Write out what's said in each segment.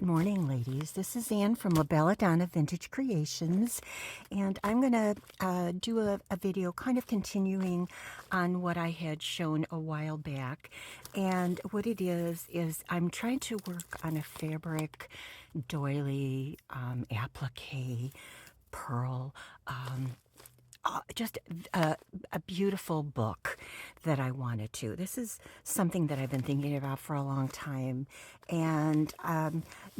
Good morning, ladies. This is Anne from La Belladonna Vintage Creations, and I'm going to do a video kind of continuing on what I had shown a while back. And what it is I'm trying to work on a fabric doily, applique, pearl, just a beautiful book that I wanted to. This is something that I've been thinking about for a long time, and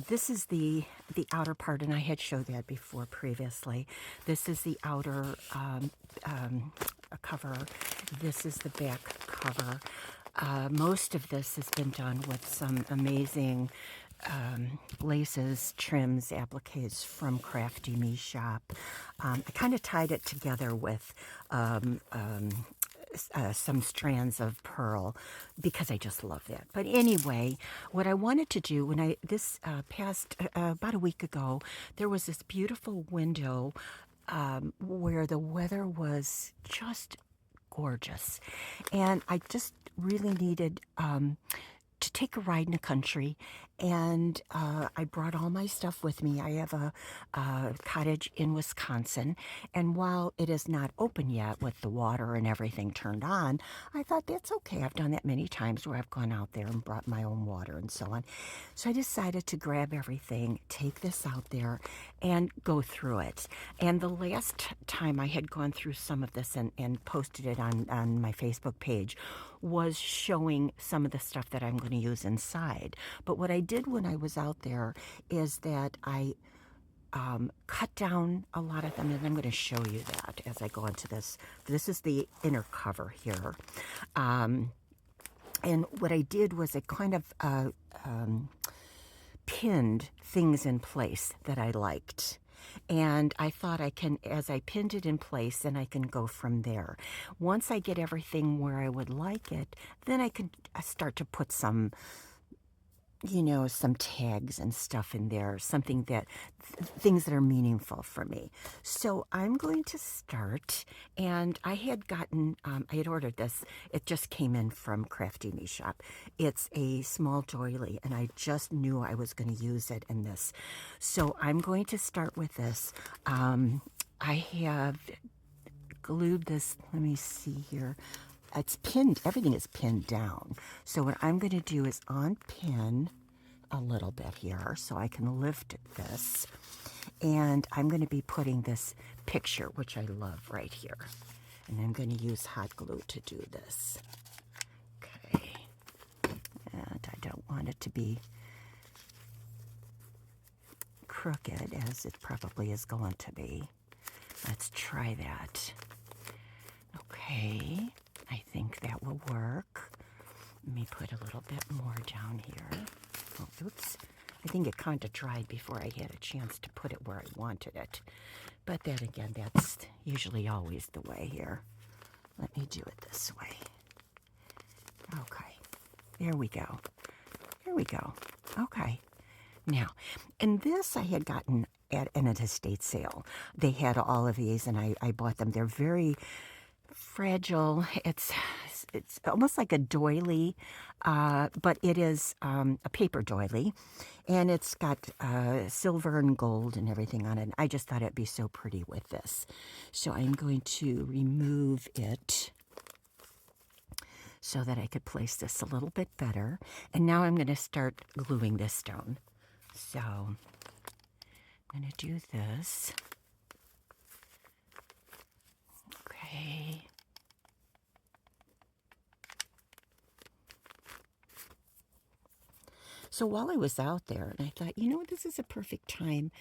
this is the outer part, and I had showed that before previously. This is the outer cover. This is the back cover. Most of this has been done with some amazing laces, trims, appliques from Crafty Me Shop. I kind of tied it together with some strands of pearl because I just love that. But anyway, what I wanted to do when this past about a week ago, there was this beautiful window where the weather was just gorgeous, and I just really needed to take a ride in the country, and I brought all my stuff with me. I have a cottage in Wisconsin, and while it is not open yet with the water and everything turned on, I thought that's okay. I've done that many times where I've gone out there and brought my own water and so on. So I decided to grab everything, take this out there, and go through it. And the last time I had gone through some of this and posted it on my Facebook page was showing some of the stuff that I'm going to use inside. But what I did when I was out there is that I cut down a lot of them, and I'm going to show you that as I go into this. This is the inner cover here. And what I did was I kind of pinned things in place that I liked. And I thought as I pinned it in place, then I can go from there. Once I get everything where I would like it, then I can start to put some tags and stuff in there, things that are meaningful for me. So I'm going to start, and I had ordered this. It just came in from Crafty Me Shop. It's a small doily, and I just knew I was going to use it in this. So I'm going to start with this. I have glued this, let me see here. It's pinned, everything is pinned down. So what I'm going to do is unpin a little bit here so I can lift this. And I'm going to be putting this picture, which I love, right here. And I'm going to use hot glue to do this. Okay. And I don't want it to be crooked, as it probably is going to be. Let's try that. Okay. I think that will work. Let me put a little bit more down here. Oh, oops. I think it kind of dried before I had a chance to put it where I wanted it. But then again, that's usually always the way here. Let me do it this way. Okay. There we go. There we go. Okay. Now, and this I had gotten at an estate sale. They had all of these, and I bought them. They're very fragile. It's almost like a doily, but it is a paper doily, and it's got silver and gold and everything on it. I just thought it'd be so pretty with this. So I'm going to remove it so that I could place this a little bit better. And now I'm going to start gluing this down. So I'm going to do this. Okay. So while I was out there, and I thought, this is a perfect time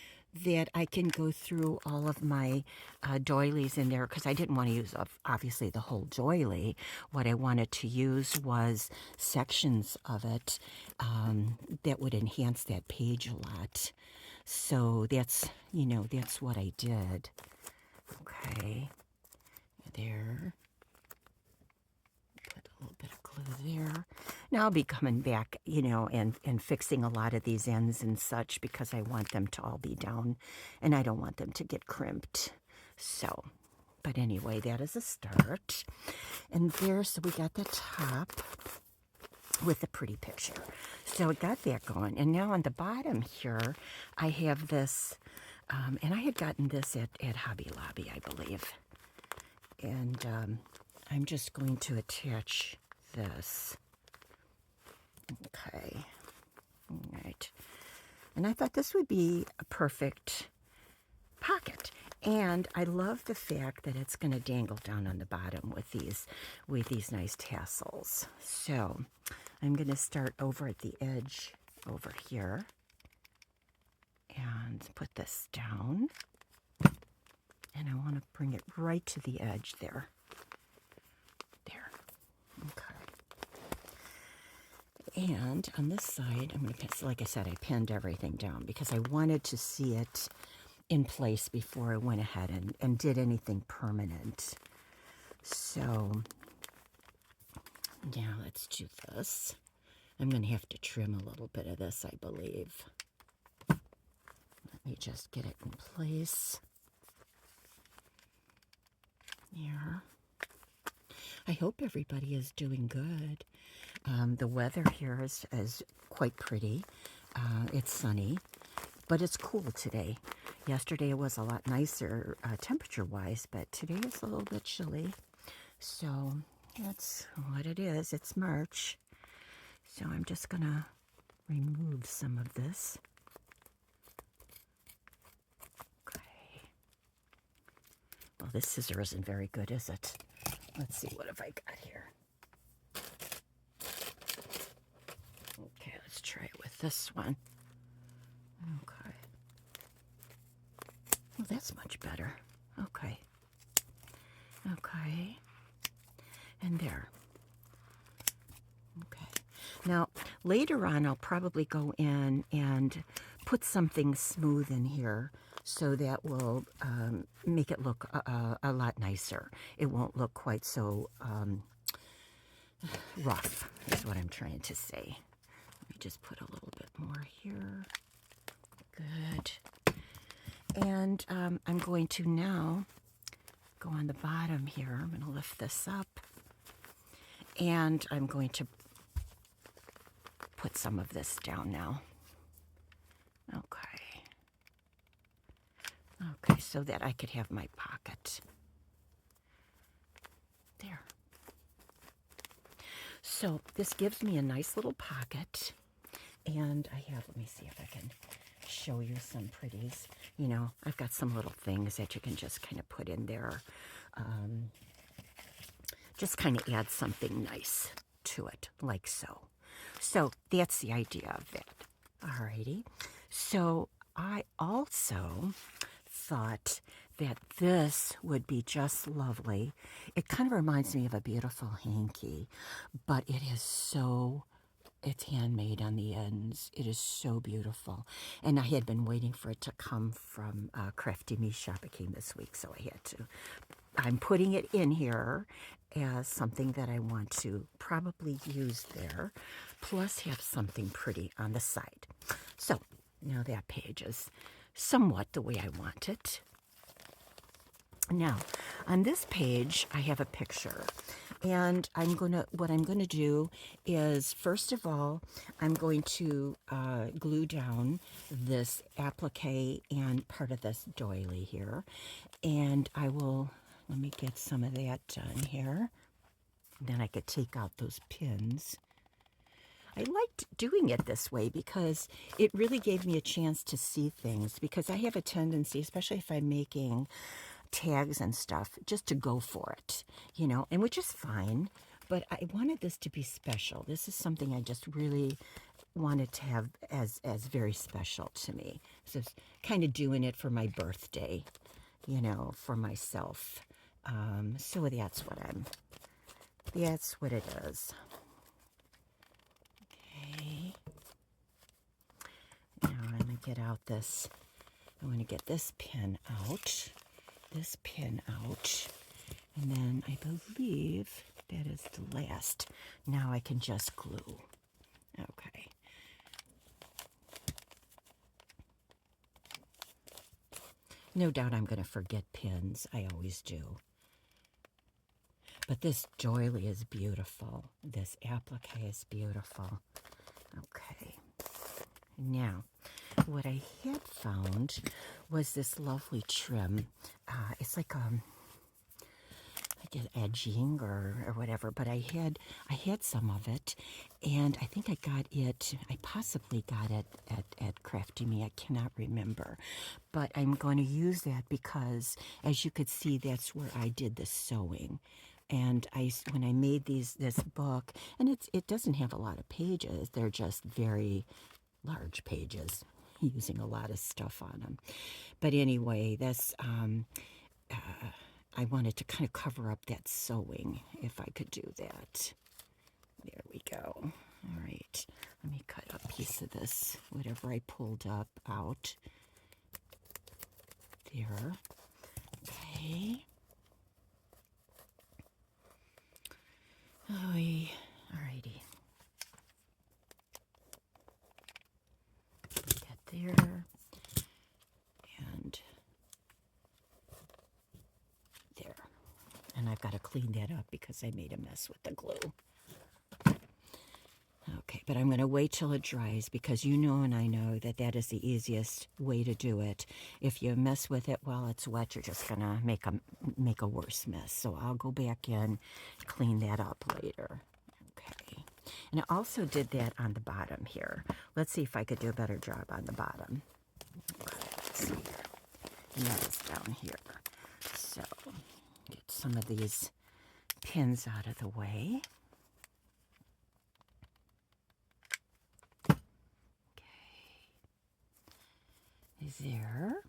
that I can go through all of my doilies in there, because I didn't want to use, obviously, the whole doily. What I wanted to use was sections of it that would enhance that page a lot. So that's what I did. Okay. There. Put a little bit of glue there. Now I'll be coming back, and fixing a lot of these ends and such, because I want them to all be down, and I don't want them to get crimped. So, but anyway, that is a start. And there, so we got the top. with a pretty picture. So it got that going. And now on the bottom here, I have this, and I had gotten this at Hobby Lobby, I believe. And I'm just going to attach this. Okay. All right. And I thought this would be a perfect pocket. And I love the fact that it's going to dangle down on the bottom with these nice tassels. So I'm going to start over at the edge over here and put this down. And I want to bring it right to the edge there. There. Okay. And on this side, I'm going to, like I said, I pinned everything down because I wanted to see it in place before I went ahead and did anything permanent. So now let's do this. I'm going to have to trim a little bit of this, I believe. Let me just get it in place. Here. I hope everybody is doing good. The weather here is quite pretty. It's sunny, but it's cool today. Yesterday it was a lot nicer temperature-wise, but today it's a little bit chilly. So that's what it is. It's March. So I'm just going to remove some of this. Okay. Well, this scissor isn't very good, is it? Let's see, what have I got here? Okay, let's try it with this one. Okay. Well, that's much better. Okay. Okay. And there. Okay. Now, later on, I'll probably go in and put something smooth in here so that will make it look a lot nicer. It won't look quite so rough, is what I'm trying to say. Let me just put a little bit more here. Good. And I'm going to now go on the bottom here. I'm going to lift this up. And I'm going to put some of this down now. Okay. Okay, so that I could have my pocket. There. So this gives me a nice little pocket. And I have, let me see if I can show you some pretties. You know, I've got some little things that you can just kind of put in there. Just kind of add something nice to it, like so. So that's the idea of that. Alrighty. So I also thought that this would be just lovely. It kind of reminds me of a beautiful hanky, but it is so, it's handmade on the ends. It is so beautiful. And I had been waiting for it to come from Crafty Me Shop. It came this week, so I had to. I'm putting it in here as something that I want to probably use there, plus have something pretty on the side. So now that page is somewhat the way I want it. Now, on this page, I have a picture, and what I'm gonna do is, first of all, I'm going to glue down this applique and part of this doily here, and I will, let me get some of that done here. Then I could take out those pins. I liked doing it this way because it really gave me a chance to see things, because I have a tendency, especially if I'm making tags and stuff, just to go for it, you know, and which is fine, but I wanted this to be special. This is something I just really wanted to have as very special to me. So it's kind of doing it for my birthday, you know, for myself. So that's what it is. Okay. Now I'm going to get out this, I want to get this pin out. And then I believe that is the last. Now I can just glue. Okay. No doubt I'm going to forget pins. I always do. But this doily is beautiful. This applique is beautiful. Okay. Now, what I had found was this lovely trim. It's like edging or whatever, but I had some of it, and I think I possibly got it at Crafty Me. I cannot remember, but I'm going to use that because, as you could see, that's where I did the sewing. And when I made this book, and it doesn't have a lot of pages, they're just very large pages, using a lot of stuff on them. But anyway, I wanted to kind of cover up that sewing, if I could do that. There we go. All right, let me cut a piece of this, whatever I pulled up, out. There. Okay. Alrighty. That there. And there. And I've got to clean that up because I made a mess with the glue. Okay, but I'm going to wait till it dries because you know and I know that is the easiest way to do it. If you mess with it while it's wet, you're just going to make a worse mess. So I'll go back in, clean that up later. Okay. And I also did that on the bottom here. Let's see if I could do a better job on the bottom. Okay, let's see here. And that is down here. So, get some of these pins out of the way. There,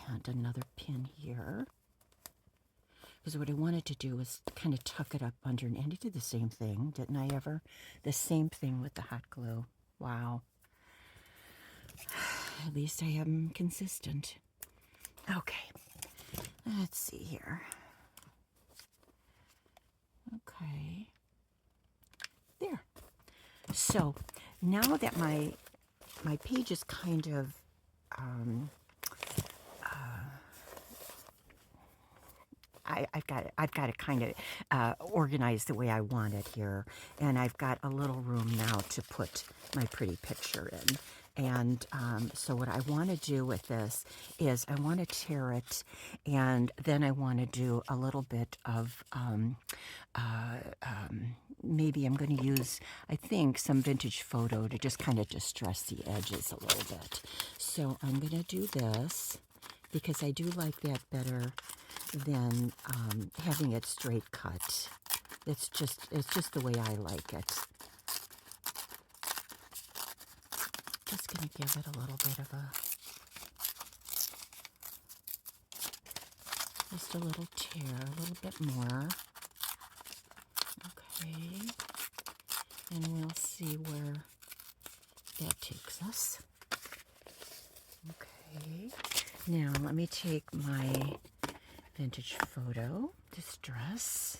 and another pin here. Because what I wanted to do was kind of tuck it up under, and I did the same thing, didn't I ever? The same thing with the hot glue. Wow. At least I am consistent. Okay, let's see here. Okay, there. So now that my page is kind of I've got it kind of organized the way I want it here, and I've got a little room now to put my pretty picture in. And so what I want to do with this is I want to tear it, and then I want to do a little bit of maybe I'm going to use, I think, some vintage photo to just kind of distress the edges a little bit. So I'm going to do this because I do like that better than having it straight cut. It's just the way I like it. Just going to give it a little bit of just a little tear, a little bit more. Okay, and we'll see where that takes us. Okay, now let me take my vintage photo distress.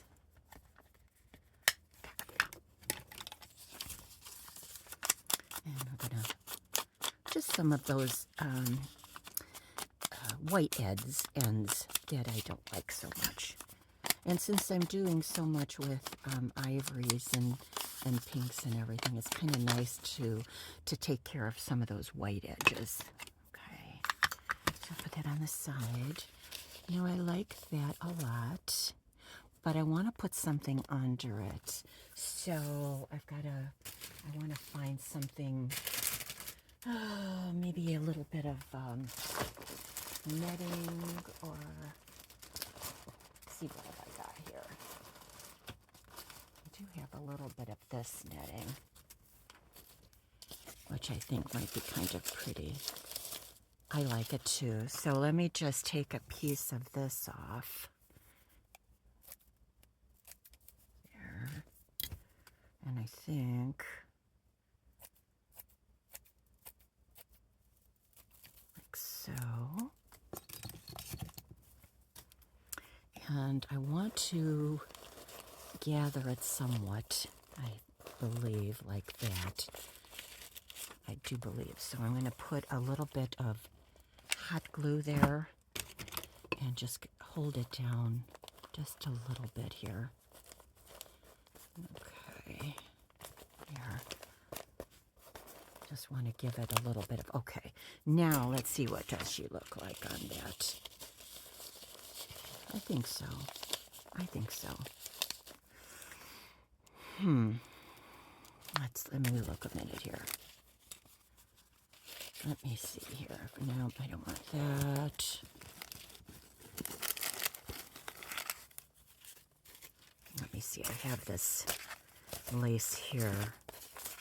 And we're gonna just some of those white ends that I don't like so much. And since I'm doing so much with ivories and pinks and everything, it's kind of nice to take care of some of those white edges. Okay, so put that on the side. Now I like that a lot, but I want to put something under it. So I want to find something, maybe a little bit of netting, or let's see what have I got here. I do have a little bit of this netting, which I think might be kind of pretty. I like it too. So let me just take a piece of this off. There. And I think like so. And I want to gather it somewhat, I believe, like that. I do believe. So I'm going to put a little bit of hot glue there and just hold it down just a little bit here. just want to give it a little bit of, okay. Now let's see, what does she look like on that? I think so. I think so. Let me look a minute here. Let me see here. No, I don't want that. Let me see. I have this lace here.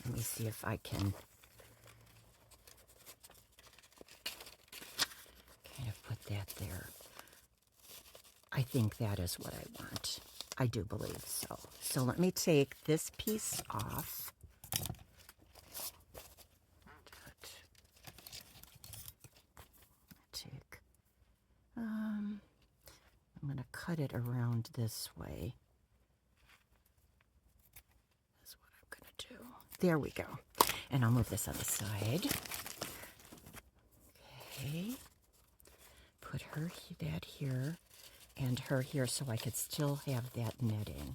Let me see if I can kind of put that there. I think that is what I want. I do believe so. So let me take this piece off. I'm going to cut it around this way. That's what I'm going to do. There we go. And I'll move this on the side. Okay. Put that here and her here so I could still have that netting.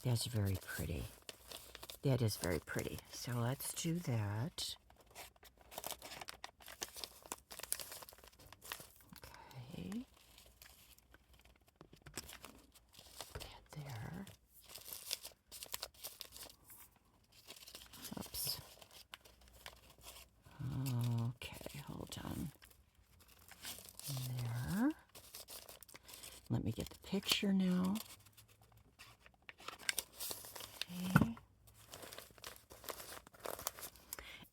That's very pretty. That is very pretty. So let's do that. Okay. That there. Oops. Okay, hold on. There. Let me get the picture now. Okay.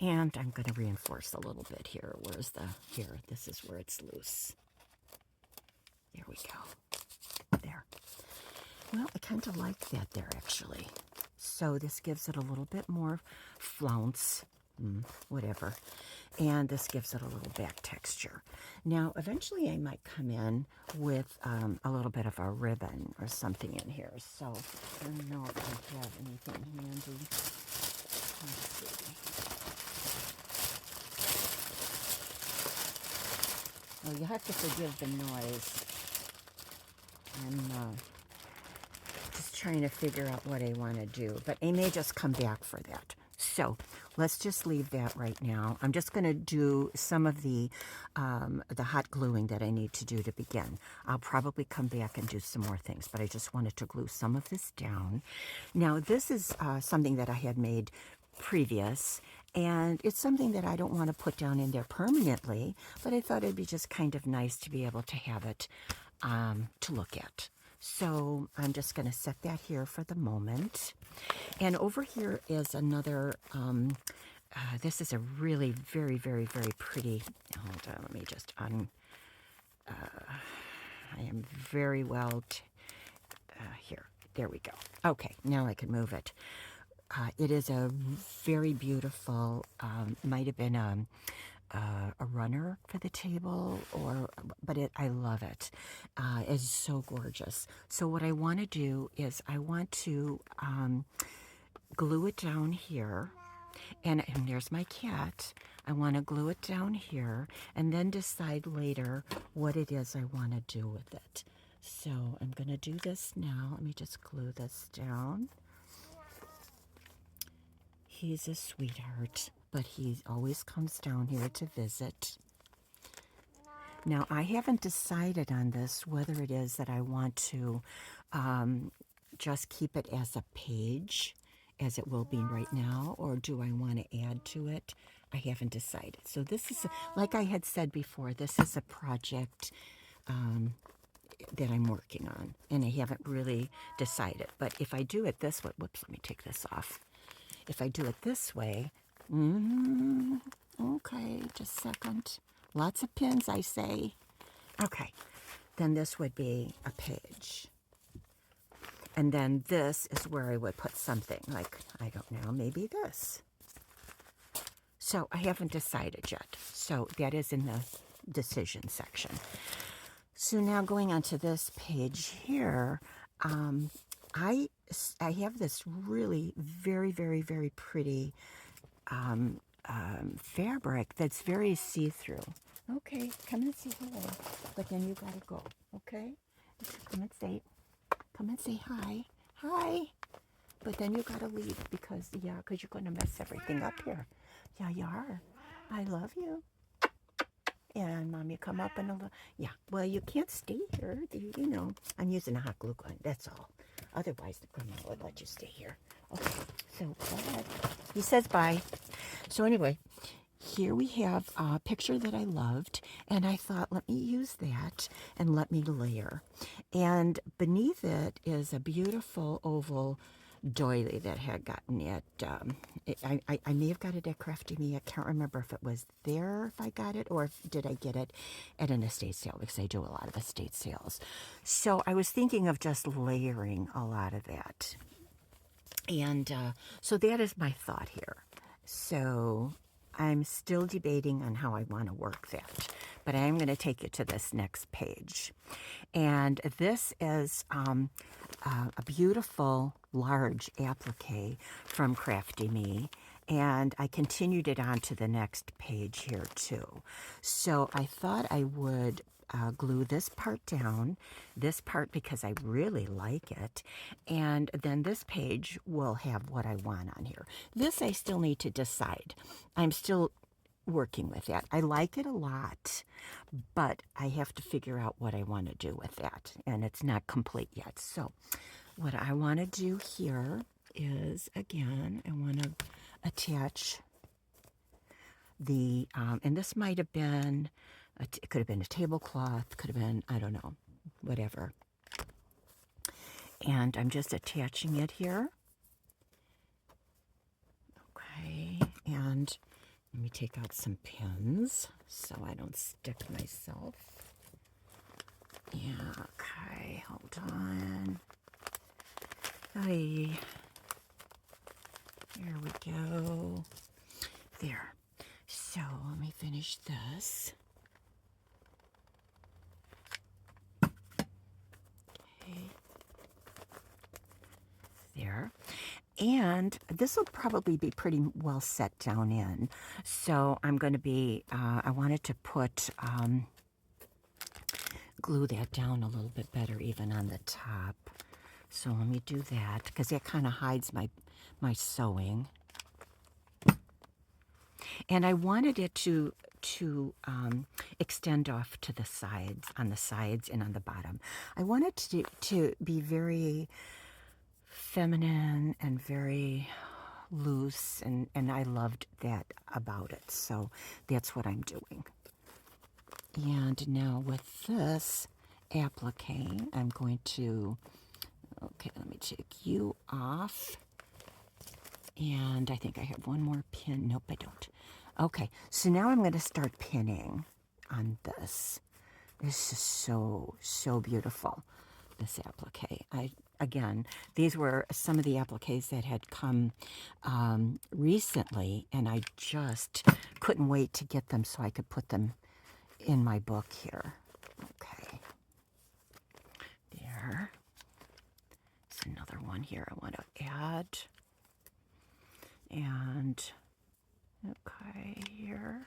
And I'm going to reinforce a little bit here. Where's the, here, this is where it's loose. There we go. There. Well, I kind of like that there, actually. So this gives it a little bit more flounce, whatever. And this gives it a little back texture. Now, eventually I might come in with a little bit of a ribbon or something in here. So I don't know if I have anything handy. Let's see. Well, you have to forgive the noise. I'm just trying to figure out what I want to do, but I may just come back for that. So let's just leave that right now. I'm just going to do some of the hot gluing that I need to do to begin. I'll probably come back and do some more things, but I just wanted to glue some of this down. Now, this is something that I had made previous, and it's something that I don't want to put down in there permanently, but I thought it'd be just kind of nice to be able to have it to look at. So I'm just going to set that here for the moment. And over here is another, this is a really very, very, very pretty, hold on, let me just I am very well, here, there we go. Okay, now I can move it. It is a very beautiful, might have been a runner for the table, but I love it. It's so gorgeous. So what I want to do is I want to glue it down here, and there's my cat. I want to glue it down here and then decide later what it is I want to do with it. So I'm going to do this now. Let me just glue this down. He's a sweetheart, but he always comes down here to visit. Now, I haven't decided on this, whether it is that I want to just keep it as a page, as it will be right now, or do I want to add to it? I haven't decided. So this is, like I had said before, this is a project that I'm working on, and I haven't really decided. But if I do it this way, whoops, let me take this off. If I do it this way, okay, just a second. Lots of pins, I say. Okay, then this would be a page. And then this is where I would put something like, I don't know, maybe this. So I haven't decided yet. So that is in the decision section. So now going on to this page here, I have this really very, very, very pretty fabric that's very see-through. Okay, come and say hello, but then you gotta go, okay? Come and say hi. Hi. But then you gotta leave because you're gonna mess everything up here. Yeah, you are. I love you. And Mom, you come up and a little. Yeah, well, you can't stay here. You know, I'm using a hot glue gun. That's all. Otherwise, the grandma would let you stay here. Okay, so go ahead. He says bye. So anyway, here we have a picture that I loved, and I thought, let me use that and let me layer. And beneath it is a beautiful oval doily that had gotten it. I may have got it at Crafty Me. I can't remember if it was there if I got it or if did I get it at an estate sale because I do a lot of estate sales. So I was thinking of just layering a lot of that. And so that is my thought here. So I'm still debating on how I want to work that, but I am going to take you to this next page. And this is a beautiful large applique from Crafty Me. And I continued it on to the next page here too. So I thought I would glue this part down, this part because I really like it, and then this page will have what I want on here. This I still need to decide. I'm still working with that. I like it a lot, but I have to figure out what I want to do with that, and it's not complete yet. So what I want to do here is, again, I want to attach the, and this might have been, it could have been a tablecloth, could have been, I don't know, whatever. And I'm just attaching it here. Okay, and let me take out some pins so I don't stick myself. Yeah, okay, hold on. Hey, there we go. There. So let me finish this. Okay. There. And this will probably be pretty well set down in. So I'm going to be, I wanted to put, glue that down a little bit better even on the top. So let me do that because that kind of hides my sewing. And I wanted it to extend off to the sides, on the sides and on the bottom. I wanted to be very feminine and very loose, and I loved that about it. So that's what I'm doing. And now with this applique, I'm going to, okay, let me take you off. And I think I have one more pin. Nope, I don't. Okay, so now I'm going to start pinning on this. This is so beautiful, this applique. Again, these were some of the appliques that had come recently, and I just couldn't wait to get them so I could put them in my book here. Okay, there. There's another one here I want to add. And okay, here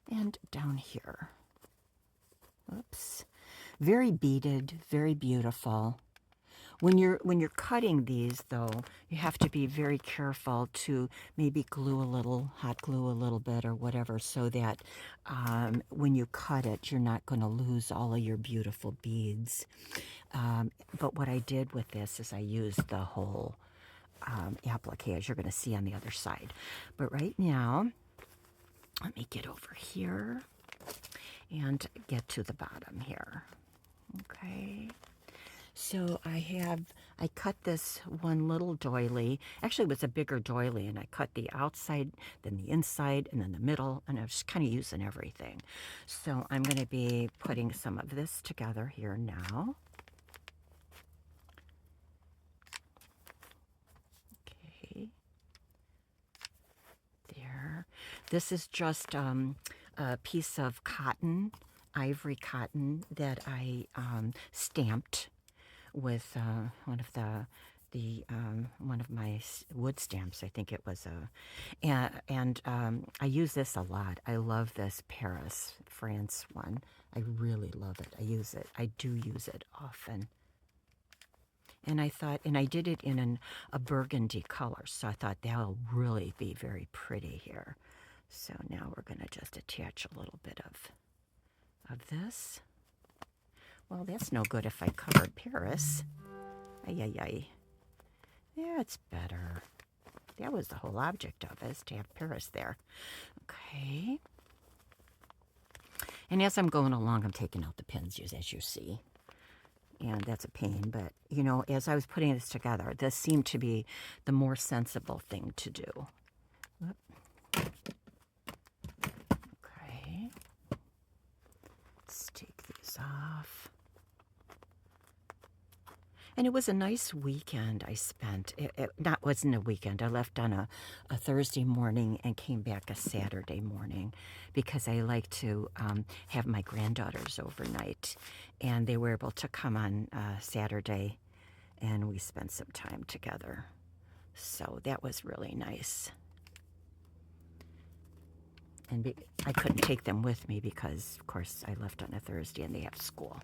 and down here. Oops. Very beaded, very beautiful. When you're cutting these, though, you have to be very careful to maybe glue a little, hot glue a little bit or whatever, so that when you cut it, you're not going to lose all of your beautiful beads. But what I did with this is I used the whole applique, as you're going to see on the other side. But right now, let me get over here and get to the bottom here. Okay. So I cut this one little doily. Actually, it was a bigger doily, and I cut the outside, then the inside, and then the middle, and I was kind of using everything. So I'm going to be putting some of this together here now. Okay. There. This is just a piece of cotton, ivory cotton, that I stamped with one of my wood stamps. I think it was and I use this a lot. I love this Paris, France one. I really love it. I do use it often. And I thought, and I did it in a burgundy color, so I thought that'll really be very pretty here. So now we're going to just attach a little bit of this. Well, that's no good if I covered Paris. Ay, ay, ay. Yeah, it's better. That was the whole object of it, is to have Paris there. Okay. And as I'm going along, I'm taking out the pins, as you see. And that's a pain, but, you know, as I was putting this together, this seemed to be the more sensible thing to do. Whoop. Okay. Let's take these off. And it was a nice weekend I spent. Wasn't a weekend. I left on a Thursday morning and came back a Saturday morning because I like to have my granddaughters overnight. And they were able to come on Saturday, and we spent some time together. So that was really nice. And I couldn't take them with me because, of course, I left on a Thursday and they have school.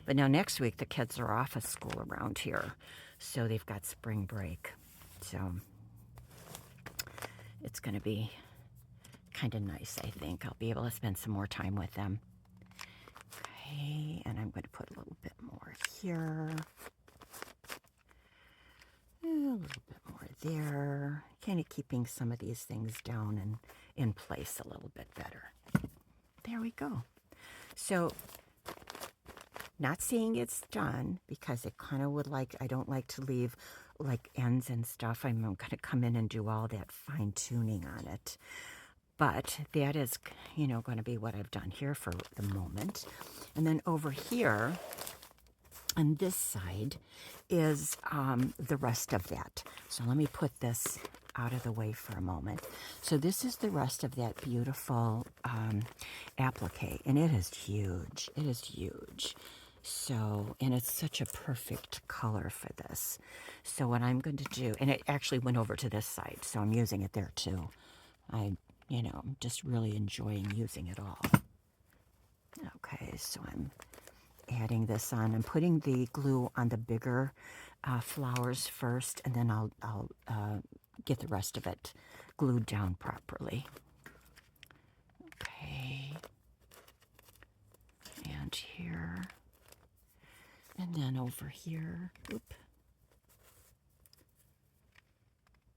But now next week, the kids are off of school around here, so they've got spring break. So it's going to be kind of nice, I think. I'll be able to spend some more time with them. Okay, and I'm going to put a little bit more here. A little bit more there. Kind of keeping some of these things down and in place a little bit better. There we go. So, not saying it's done because it kind of would I don't like to leave like ends and stuff. I'm going to come in and do all that fine tuning on it. But that is, you know, going to be what I've done here for the moment. And then over here on this side is the rest of that. So let me put this out of the way for a moment. So this is the rest of that beautiful applique, and it is huge. It is huge. So, and it's such a perfect color for this. So what I'm going to do, and it actually went over to this side, so I'm using it there too. I'm just really enjoying using it all. Okay, so I'm adding this on. I'm putting the glue on the bigger flowers first, and then I'll get the rest of it glued down properly. Okay. And here. And then over here. Oop.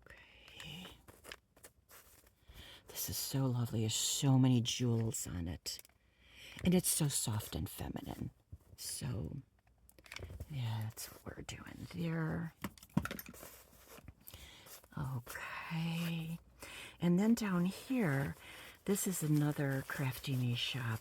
Okay. This is so lovely. There's so many jewels on it. And it's so soft and feminine. So, yeah, that's what we're doing there. Okay. And then down here, this is another Crafty Me shop.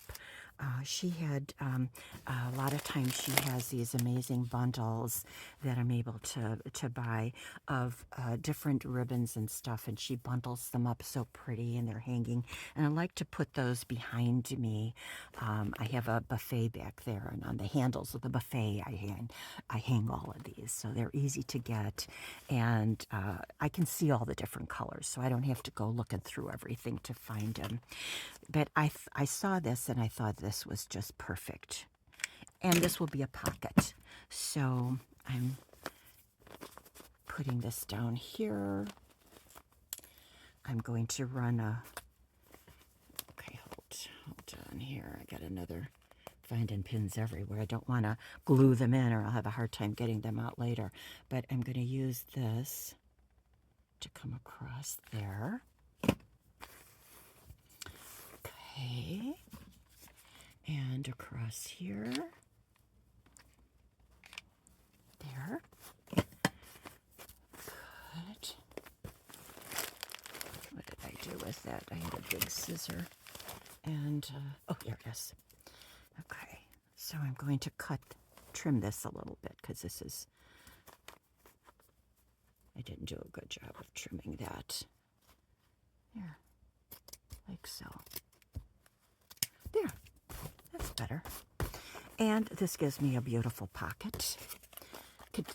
She had, a lot of times she has these amazing bundles that I'm able to buy of different ribbons and stuff, and she bundles them up so pretty, and they're hanging. And I like to put those behind me. I have a buffet back there, and on the handles of the buffet, I hang all of these, so they're easy to get, and I can see all the different colors, so I don't have to go looking through everything to find them. But I saw this and I thought this was just perfect. And this will be a pocket. So I'm putting this down here. I'm going to run okay, hold on here. I got another finding pins everywhere. I don't want to glue them in or I'll have a hard time getting them out later. But I'm going to use this to come across there. Okay, and across here, there, good. What did I do with that? I had a big scissor, and, oh, here it is. Okay, so I'm going to trim this a little bit, because this is, I didn't do a good job of trimming that. Here, like so. There, that's better. And this gives me a beautiful pocket. Could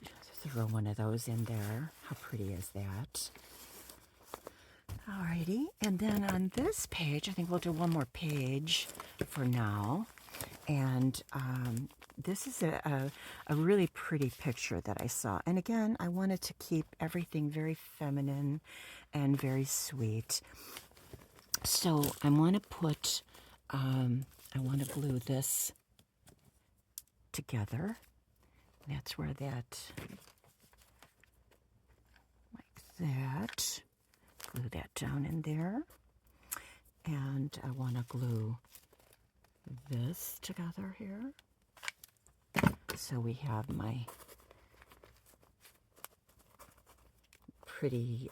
throw one of those in there. How pretty is that? Alrighty, and then on this page, I think we'll do one more page for now. And this is a really pretty picture that I saw. And again, I wanted to keep everything very feminine and very sweet. So I want to put, I want to glue this together. That's where that, like that. Glue that down in there. And I want to glue this together here. So we have my pretty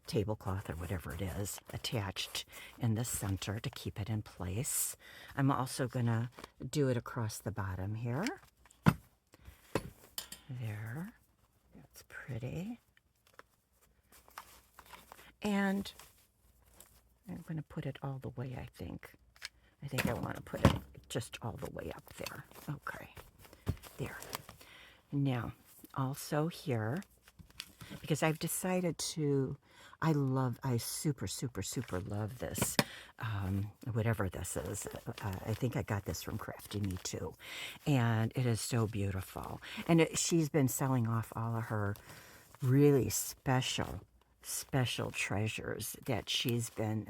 tablecloth or whatever it is attached in the center to keep it in place. I'm also going to do it across the bottom here. There. That's pretty. And I'm going to put it all the way, I think. I think I want to put it just all the way up there. Okay. There. Now, also here, because I've decided to, I super, super, super love this, whatever this is. I think I got this from Crafty Me too. And it is so beautiful. And she's been selling off all of her really special treasures that she's been,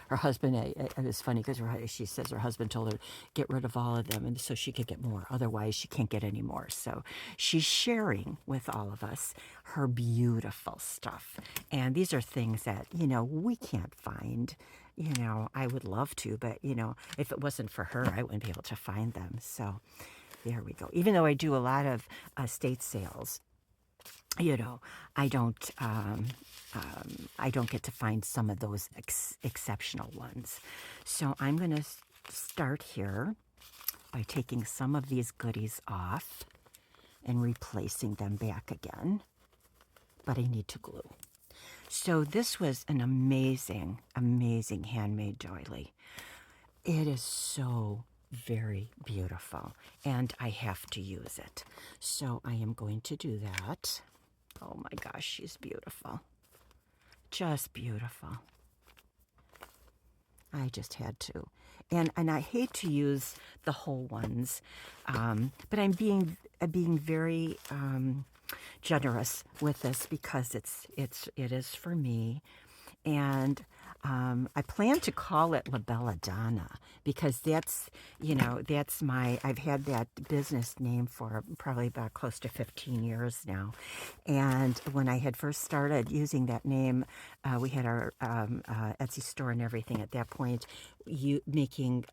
her husband, it was funny because she says her husband told her get rid of all of them and so she could get more, otherwise she can't get any more. So she's sharing with all of us her beautiful stuff, and these are things that we can't find. I would love to, but if it wasn't for her, I wouldn't be able to find them. So there we go. Even though I do a lot of estate sales, I don't get to find some of those exceptional ones. So I'm going to start here by taking some of these goodies off and replacing them back again. But I need to glue. So this was an amazing, amazing handmade doily. It is so very beautiful, and I have to use it. So I am going to do that. Oh my gosh, she's beautiful. Just beautiful. I just had to. And I hate to use the whole ones, but I'm being very generous with this because it is for me. And I plan to call it La Belladonna because that's I've had that business name for probably about close to 15 years now. And when I had first started using that name, we had our Etsy store and everything at that point, making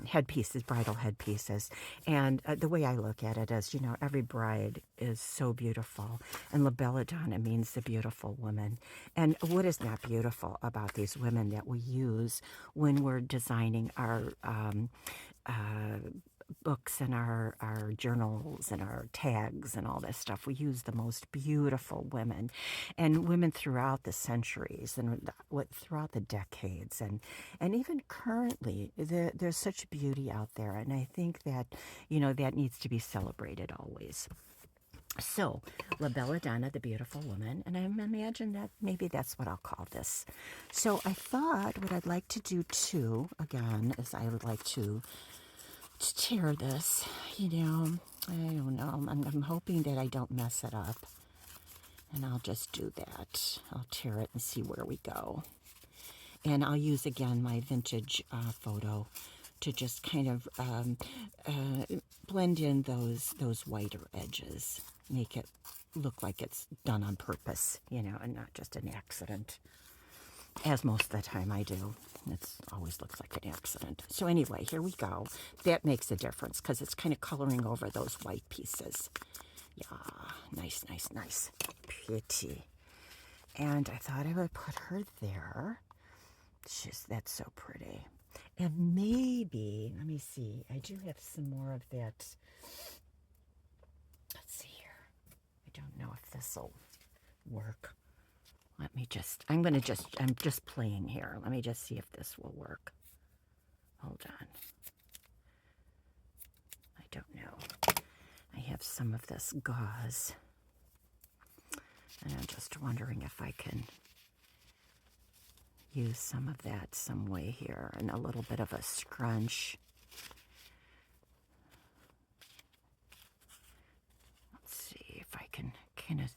headpieces, bridal headpieces. And the way I look at it is, every bride is so beautiful. And La Belladonna means the beautiful woman. And what is not beautiful about these women that we use when we're designing our books and our journals and our tags and all this stuff? We use the most beautiful women, and women throughout the centuries and throughout the decades, and even currently there's such beauty out there, and I think that that needs to be celebrated always. So, La Belladonna, the beautiful woman, and I imagine that maybe that's what I'll call this. So I thought what I'd like to do too, again, is I would like to tear this, I don't know. I'm hoping that I don't mess it up. And I'll just do that. I'll tear it and see where we go. And I'll use, again, my vintage photo to just kind of blend in those whiter edges. Make it look like it's done on purpose, and not just an accident. As most of the time I do. It always looks like an accident. So anyway, here we go. That makes a difference because it's kind of coloring over those white pieces. Yeah, nice, nice, nice. Pretty. And I thought I would put her there. That's so pretty. And maybe, let me see, I do have some more of that. Let's see here. I don't know if this will work. Let me I'm just playing here. Let me just see if this will work. Hold on. I don't know. I have some of this gauze. And I'm just wondering if I can use some of that some way here and a little bit of a scrunch. Let's see if I can kind of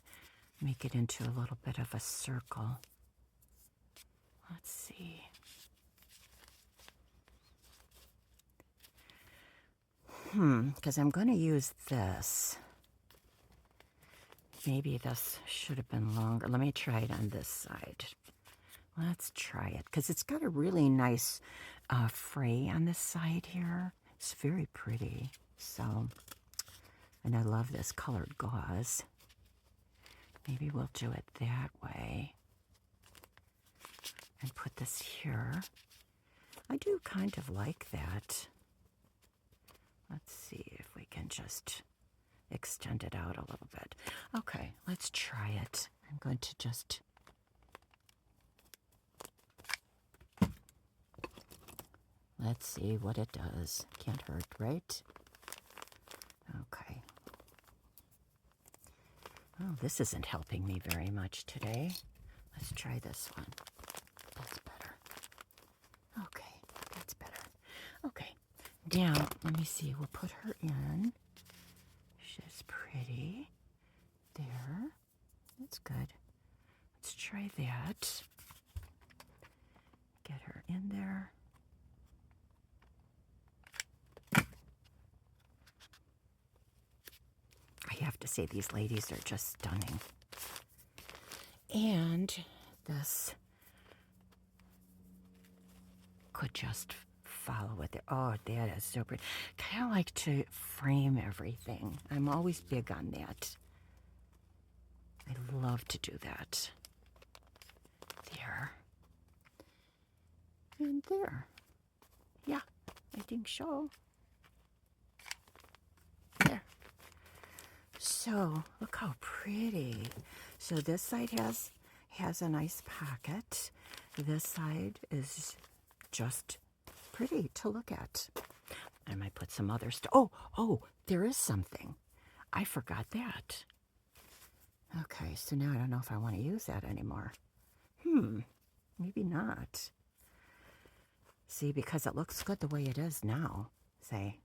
make it into a little bit of a circle. Let's see. Because I'm going to use this. Maybe this should have been longer. Let me try it on this side. Let's try it, because it's got a really nice fray on this side here. It's very pretty. So, and I love this colored gauze. Maybe we'll do it that way. And put this here. I do kind of like that. Let's see if we can just extend it out a little bit. Okay, let's try it. I'm going to just... Let's see what it does. Can't hurt, right? Okay. Oh, this isn't helping me very much today. Let's try this one. That's better. Okay, that's better. Okay, now, let me see. We'll put her in. She's pretty. There. That's good. Let's try that. Get her in there. I have to say, these ladies are just stunning. And this could just follow with it. Oh, that is so pretty. Kind of like to frame everything. I'm always big on that. I love to do that. There. And there. Yeah, I think so. There. So, look how pretty. So this side has a nice pocket. This side is just pretty to look at. I might put some other stuff. Oh, there is something. I forgot that. Okay, so now I don't know if I want to use that anymore. Maybe not. See, because it looks good the way it is now. Say,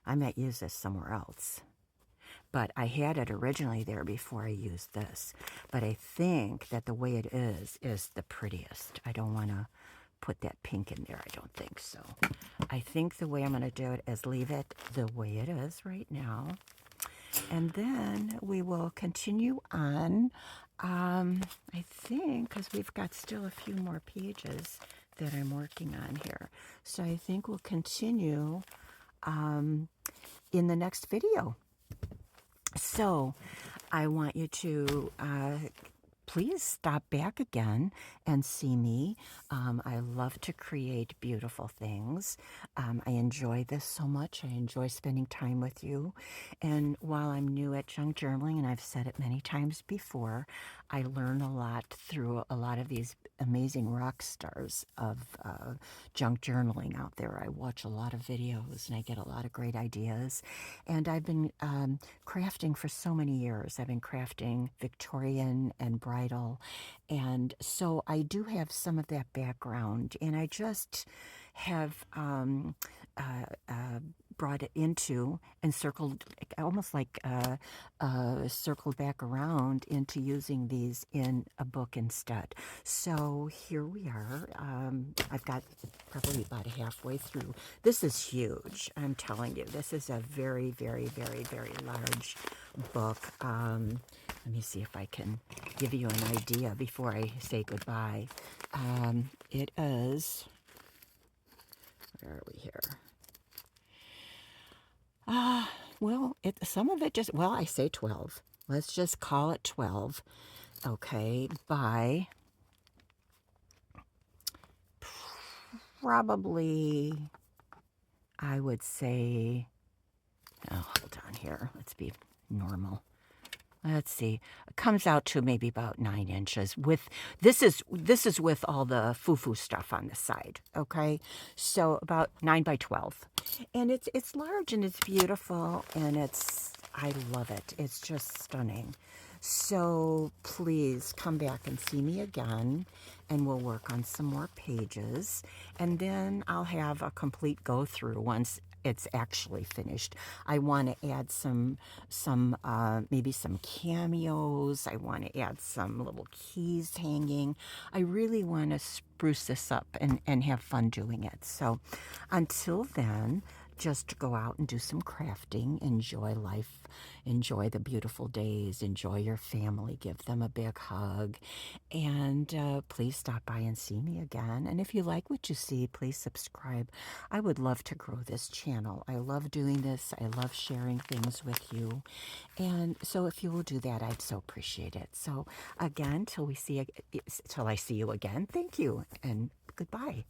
I might use this somewhere else. But I had it originally there before I used this. But I think that the way it is the prettiest. I don't want to put that pink in there. I don't think so. I think the way I'm going to do it is leave it the way it is right now. And then we will continue on, I think, because we've got still a few more pages that I'm working on here. So I think we'll continue in the next video. So I want you to please stop back again and see me. I love to create beautiful things. I enjoy this so much. I enjoy spending time with you. And while I'm new at junk journaling, and I've said it many times before, I learn a lot through a lot of these amazing rock stars of junk journaling out there. I watch a lot of videos and I get a lot of great ideas. And I've been crafting for so many years. I've been crafting Victorian and bridal. And so I do have some of that background. And I just have brought it into and circled, almost like circled back around into using these in a book instead. So here we are. I've got probably about halfway through. This is huge. I'm telling you, this is a very, very, very, very large book. Let me see if I can give you an idea before I say goodbye. It is, where are we here? Well, some of it just, well, I say 12. Let's just call it 12. Okay, by probably, I would say, oh, hold on here. Let's be normal. Let's see. It comes out to maybe about 9 inches. With this is with all the foo-foo stuff on the side. Okay, so about 9 by 12, and it's large and it's beautiful and I love it. It's just stunning. So please come back and see me again, and we'll work on some more pages, and then I'll have a complete go through once it's actually finished. I want to add maybe some cameos. I want to add some little keys hanging. I really want to spruce this up and have fun doing it. So until then, just go out and do some crafting, enjoy life, enjoy the beautiful days, enjoy your family, give them a big hug, and please stop by and see me again. And if you like what you see, please subscribe. I would love to grow this channel. I love doing this. I love sharing things with you. And so if you will do that, I'd so appreciate it. So again, till I see you again, thank you and goodbye.